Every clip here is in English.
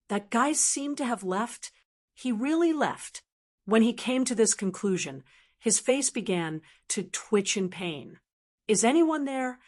That guy seemed to have left. He really left. When he came to this conclusion, his face began to twitch in pain. Is anyone there?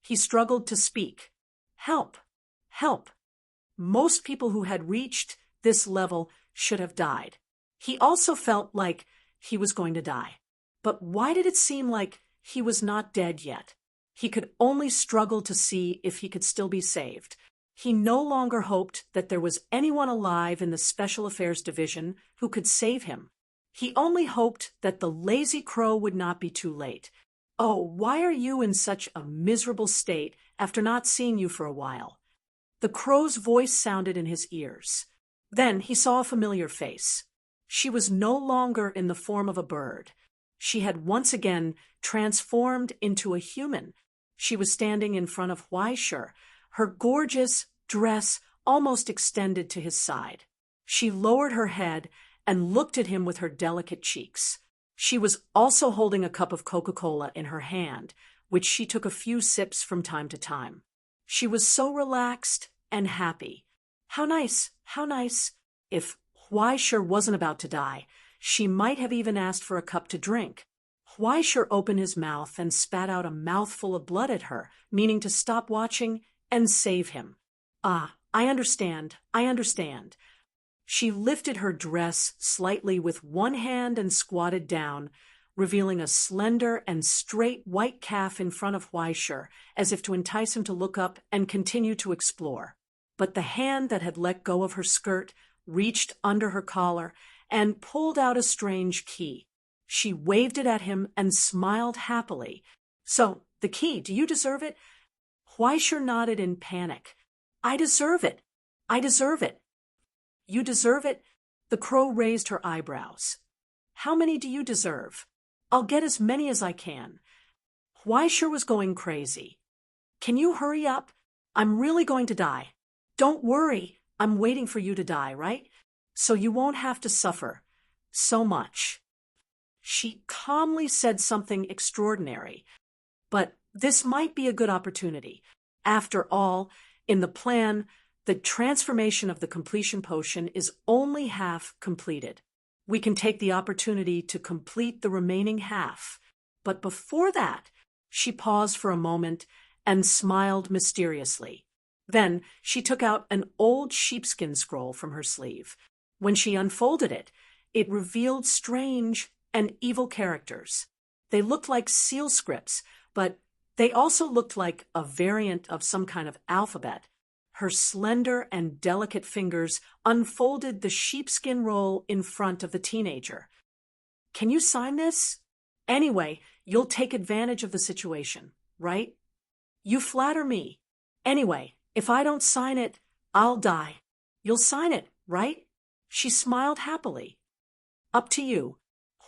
He struggled to speak. Help! Help! Most people who had reached this level should have died. He also felt like he was going to die. But why did it seem like he was not dead yet? He could only struggle to see if he could still be saved. He no longer hoped that there was anyone alive in the Special Affairs Division who could save him. He only hoped that the lazy crow would not be too late. Oh, why are you in such a miserable state after not seeing you for a while? The crow's voice sounded in his ears. Then he saw a familiar face. She was no longer in the form of a bird. She had once again transformed into a human. She was standing in front of Huaishur, her gorgeous dress almost extended to his side. She lowered her head and looked at him with her delicate cheeks. She was also holding a cup of Coca-Cola in her hand, which she took a few sips from time to time. She was so relaxed and happy. How nice, how nice. If Huaishur wasn't about to die, she might have even asked for a cup to drink. Huaishur opened his mouth and spat out a mouthful of blood at her, meaning to stop watching and save him. Ah, I understand, I understand. She lifted her dress slightly with one hand and squatted down, revealing a slender and straight white calf in front of Huaishur, as if to entice him to look up and continue to explore. But the hand that had let go of her skirt reached under her collar and pulled out a strange key. She waved it at him and smiled happily. So, the key, do you deserve it? Huaishur nodded in panic. I deserve it. I deserve it. You deserve it? The crow raised her eyebrows. How many do you deserve? I'll get as many as I can. Huaishur was going crazy. Can you hurry up? I'm really going to die. Don't worry, I'm waiting for you to die, right? So you won't have to suffer so much. She calmly said something extraordinary, but this might be a good opportunity. After all, in the plan, the transformation of the completion potion is only half completed. We can take the opportunity to complete the remaining half. But before that, she paused for a moment and smiled mysteriously. Then she took out an old sheepskin scroll from her sleeve. When she unfolded it, it revealed strange and evil characters. They looked like seal scripts, but they also looked like a variant of some kind of alphabet. Her slender and delicate fingers unfolded the sheepskin roll in front of the teenager. Can you sign this? Anyway, you'll take advantage of the situation, right? You flatter me. Anyway, if I don't sign it, I'll die. You'll sign it, right? She smiled happily. Up to you.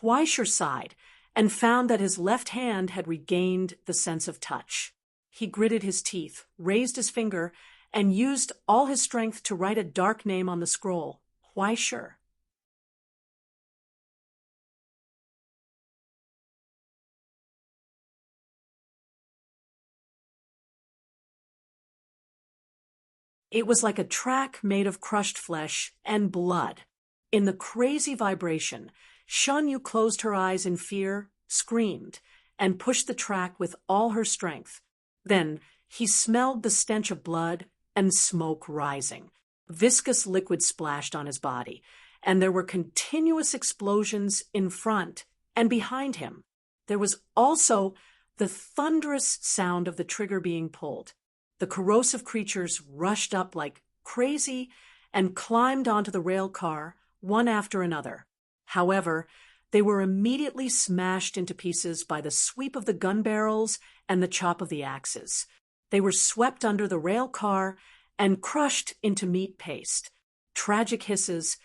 Huaishur sighed and found that his left hand had regained the sense of touch. He gritted his teeth, raised his finger, and used all his strength to write a dark name on the scroll, Huaishur. It was like a track made of crushed flesh and blood. In the crazy vibration, Shun Yu closed her eyes in fear, screamed, and pushed the track with all her strength. Then he smelled the stench of blood and smoke rising. Viscous liquid splashed on his body, and there were continuous explosions in front and behind him. There was also the thunderous sound of the trigger being pulled. The corrosive creatures rushed up like crazy and climbed onto the rail car, one after another. However, they were immediately smashed into pieces by the sweep of the gun barrels and the chop of the axes. They were swept under the rail car and crushed into meat paste. Tragic hisses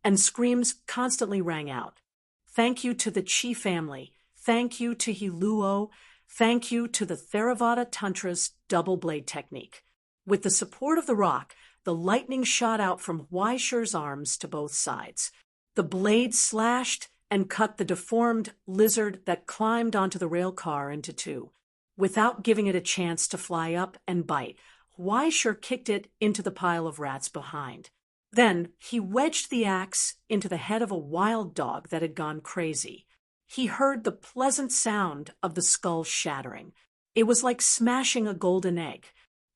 and screams constantly rang out. Thank you to the Chi family. Thank you to Hiluo. Thank you to the Theravada Tantra's double blade technique. With the support of the rock, the lightning shot out from Huaishur's arms to both sides. The blade slashed and cut the deformed lizard that climbed onto the rail car into two. Without giving it a chance to fly up and bite, Huaishur kicked it into the pile of rats behind. Then he wedged the axe into the head of a wild dog that had gone crazy. He heard the pleasant sound of the skull shattering. It was like smashing a golden egg.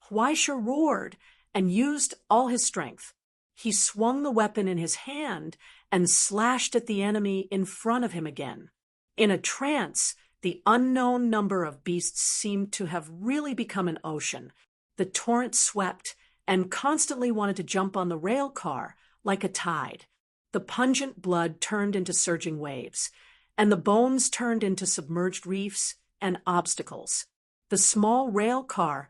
Huaisha roared and used all his strength. He swung the weapon in his hand and slashed at the enemy in front of him again. In a trance, the unknown number of beasts seemed to have really become an ocean. The torrent swept and constantly wanted to jump on the rail car like a tide. The pungent blood turned into surging waves, and the bones turned into submerged reefs and obstacles. The small rail car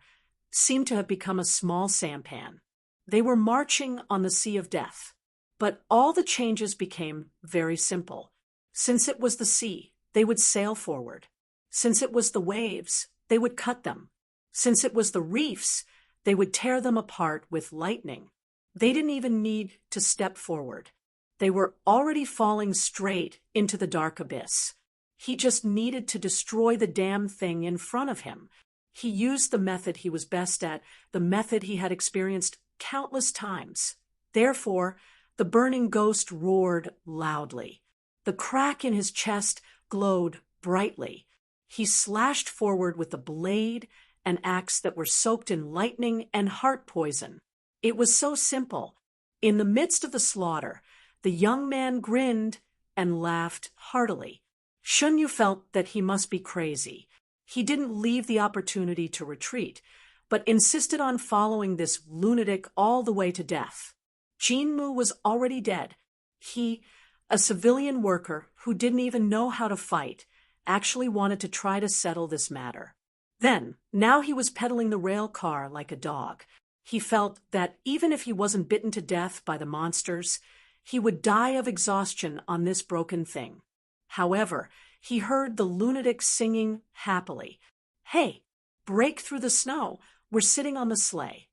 seemed to have become a small sampan. They were marching on the sea of death. But all the changes became very simple. Since it was the sea, they would sail forward. Since it was the waves, they would cut them. Since it was the reefs, they would tear them apart with lightning. They didn't even need to step forward. They were already falling straight into the dark abyss. He just needed to destroy the damn thing in front of him. He used the method he was best at, the method he had experienced countless times. Therefore, the burning ghost roared loudly. The crack in his chest glowed brightly. He slashed forward with the blade and axe that were soaked in lightning and heart poison. It was so simple. In the midst of the slaughter, the young man grinned and laughed heartily. Shunyu felt that he must be crazy. He didn't leave the opportunity to retreat, but insisted on following this lunatic all the way to death. Jinmu was already dead. He, a civilian worker who didn't even know how to fight, actually wanted to try to settle this matter. Then, now he was pedaling the rail car like a dog. He felt that even if he wasn't bitten to death by the monsters, he would die of exhaustion on this broken thing. However, he heard the lunatic singing happily, "Hey, break through the snow. We're sitting on the sleigh."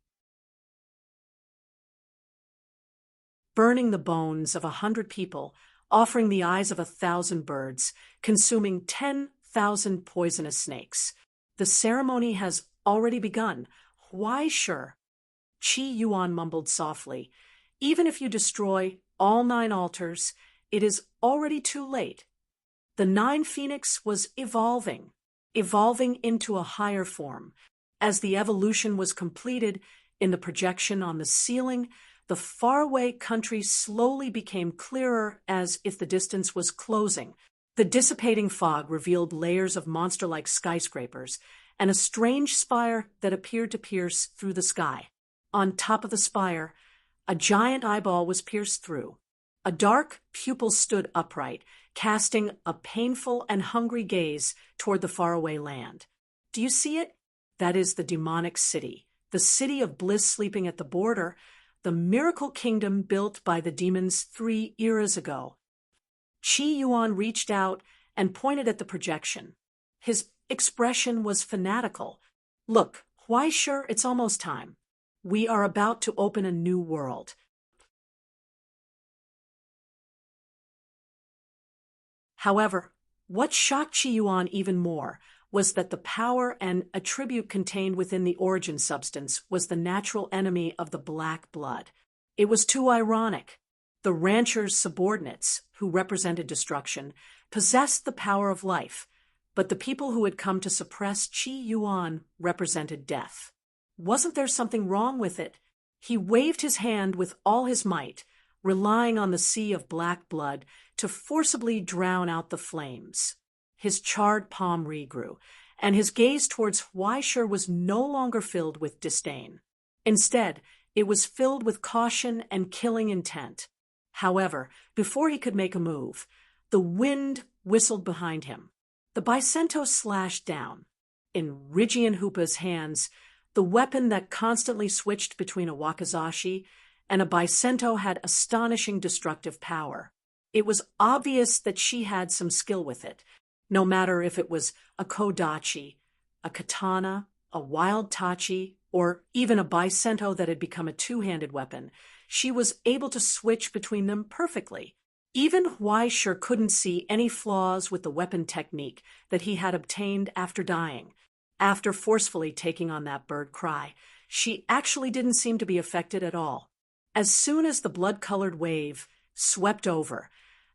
Burning the bones of 100 people, offering the eyes of 1,000 birds, consuming 10,000 poisonous snakes. The ceremony has already begun. Why sure? Qi Yuan mumbled softly. Even if you destroy all 9 altars, it is already too late. The 9 Phoenix was evolving into a higher form. As the evolution was completed, in the projection on the ceiling, the faraway country slowly became clearer as if the distance was closing. The dissipating fog revealed layers of monster-like skyscrapers and a strange spire that appeared to pierce through the sky. On top of the spire, a giant eyeball was pierced through. A dark pupil stood upright, casting a painful and hungry gaze toward the faraway land. Do you see it? That is the demonic city, the city of bliss sleeping at the border, the miracle kingdom built by the demons 3 eras ago. Qi Yuan reached out and pointed at the projection. His expression was fanatical. "Look, why sure, it's almost time. We are about to open a new world." However, what shocked Qi Yuan even more was that the power and attribute contained within the origin substance was the natural enemy of the black blood. It was too ironic. The ranchers' subordinates, who represented destruction, possessed the power of life, but the people who had come to suppress Qi Yuan represented death. Wasn't there something wrong with it? He waved his hand with all his might, relying on the sea of black blood to forcibly drown out the flames. His charred palm regrew, and his gaze towards Huaisha was no longer filled with disdain. Instead, it was filled with caution and killing intent. However, before he could make a move, the wind whistled behind him. The Bicento slashed down. In Rigian Hoopa's hands, the weapon that constantly switched between a wakizashi and a Bicento had astonishing destructive power. It was obvious that she had some skill with it, no matter if it was a kodachi, a katana, a wild tachi, or even a Bicento that had become a two-handed weapon. She was able to switch between them perfectly. Even Huaisha couldn't see any flaws with the weapon technique that he had obtained after dying. After forcefully taking on that bird cry, she actually didn't seem to be affected at all. As soon as the blood-colored wave swept over,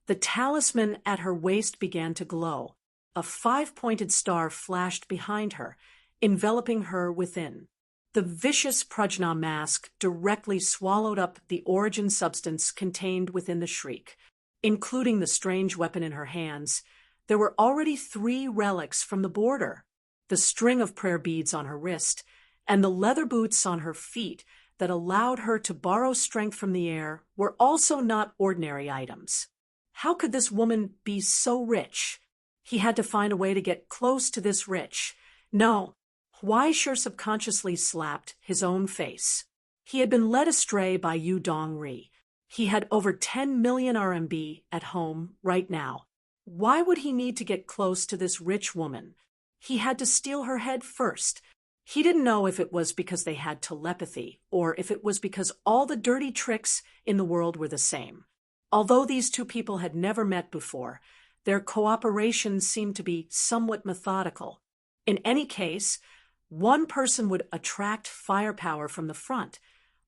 the talisman at her waist began to glow. A 5-pointed star flashed behind her, enveloping her within. The vicious Prajna mask directly swallowed up the origin substance contained within the shriek. Including the strange weapon in her hands, there were already 3 relics from the border: the string of prayer beads on her wrist, and the leather boots on her feet that allowed her to borrow strength from the air were also not ordinary items. How could this woman be so rich? He had to find a way to get close to this rich. No, Huai sure subconsciously slapped his own face. He had been led astray by Yu Dongri. He had over 10 million RMB at home right now. Why would he need to get close to this rich woman? He had to steal her head first. He didn't know if it was because they had telepathy or if it was because all the dirty tricks in the world were the same. Although these 2 people had never met before, their cooperation seemed to be somewhat methodical. In any case, one person would attract firepower from the front,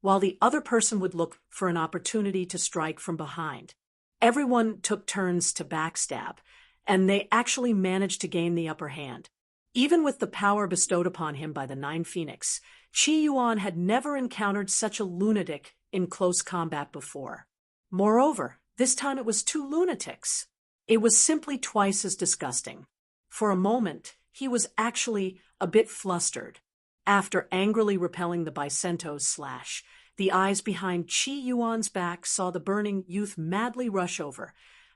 while the other person would look for an opportunity to strike from behind. Everyone took turns to backstab, and they actually managed to gain the upper hand. Even with the power bestowed upon him by the 9 Phoenix, Qi Yuan had never encountered such a lunatic in close combat before. Moreover, this time it was 2 lunatics. It was simply twice as disgusting. For a moment, he was actually a bit flustered. After angrily repelling the Bicento's slash, the eyes behind Qi Yuan's back saw the burning youth madly rush over,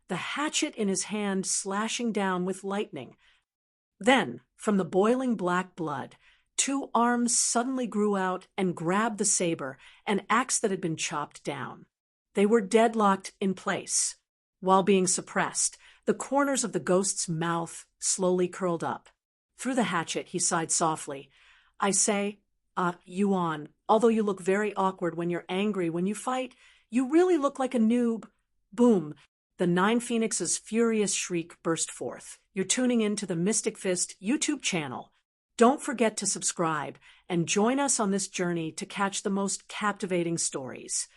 the hatchet in his hand slashing down with lightning. Then, from the boiling black blood, 2 arms suddenly grew out and grabbed the saber and axe that had been chopped down. They were deadlocked in place. While being suppressed, the corners of the ghost's mouth slowly curled up. Through the hatchet, he sighed softly. I say, Yuan, although you look very awkward when you're angry when you fight, you really look like a noob. Boom! The 9 Phoenix's furious shriek burst forth. You're tuning in to the Mystic Fist YouTube channel. Don't forget to subscribe and join us on this journey to catch the most captivating stories.